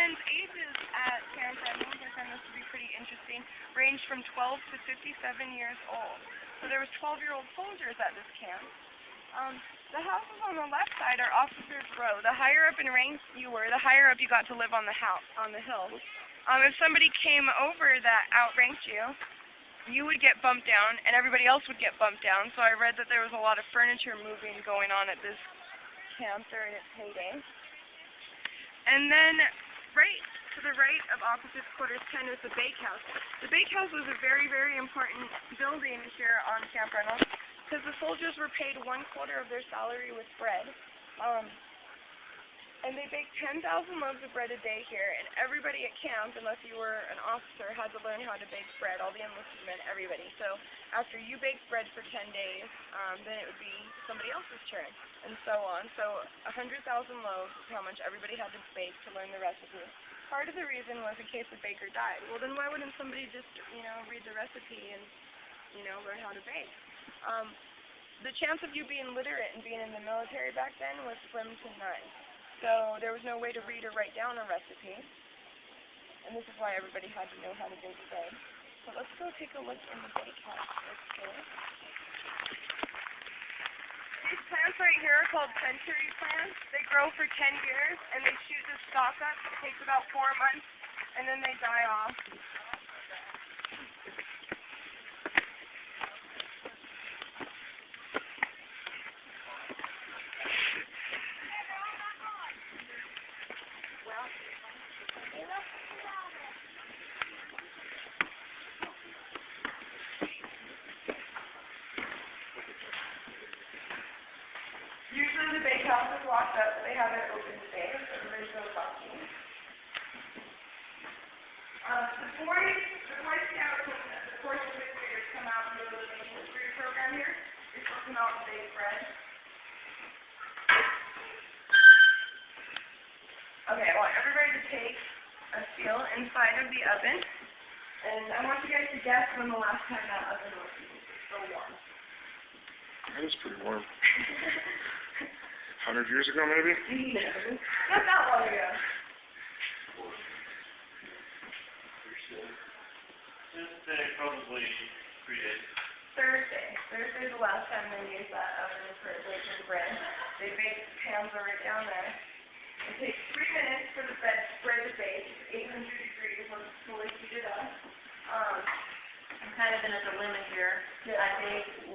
And ages at Camp Reynolds, I found this to be pretty interesting, ranged from 12 to 57 years old. So there was 12-year-old soldiers at this camp. The houses on the left side are officers' row. The higher up in rank you were, the higher up you got to live on the hill. If somebody came over that outranked you, you would get bumped down, and everybody else would get bumped down. So I read that there was a lot of furniture moving going on at this camp during its heyday. And then, right to the right of Officers' Quarters 10 is the bakehouse. The bakehouse was a very, very important building here on Camp Reynolds because the soldiers were paid 1/4 of their salary with bread. And they baked 10,000 loaves of bread a day here, and everybody at camp, unless you were an officer, had to learn how to bake bread, all the enlisted men, everybody. So after you baked bread for 10 days, then it would be somebody else's turn, and so on. So 100,000 loaves is how much everybody had to bake to learn the recipe. Part of the reason was in case the baker died. Well, then why wouldn't somebody just, read the recipe and, learn how to bake? The chance of you being literate and being in the military back then was slim to none. So there was no way to read or write down a recipe, and this is why everybody had to know how to bake bread. So let's go take a look in the bakehouse. These plants right here are called century plants. They grow for 10 years, and they shoot the stalk up. It takes about 4 months, and then they die off. Usually the bakehouse is locked up, but they have it open today, so everybody's so lucky. The Boy Scouts and the Course of Fifth-Graders come out and do the living history program here. You're supposed to come out and bake bread. Okay, I want everybody to take a feel inside of the oven, and I want you guys to guess when the last time that oven was so warm. That is pretty warm. 100 years ago, maybe? No, not that long ago. Tuesday, probably 3 days. Thursday. Thursday's the last time they used that oven for baking bread. They bake, pans are right down there. It takes 3 minutes for the bread to bake. It's 800 degrees when it's fully heated up. I'm kind of in at the limit here. Yeah. I think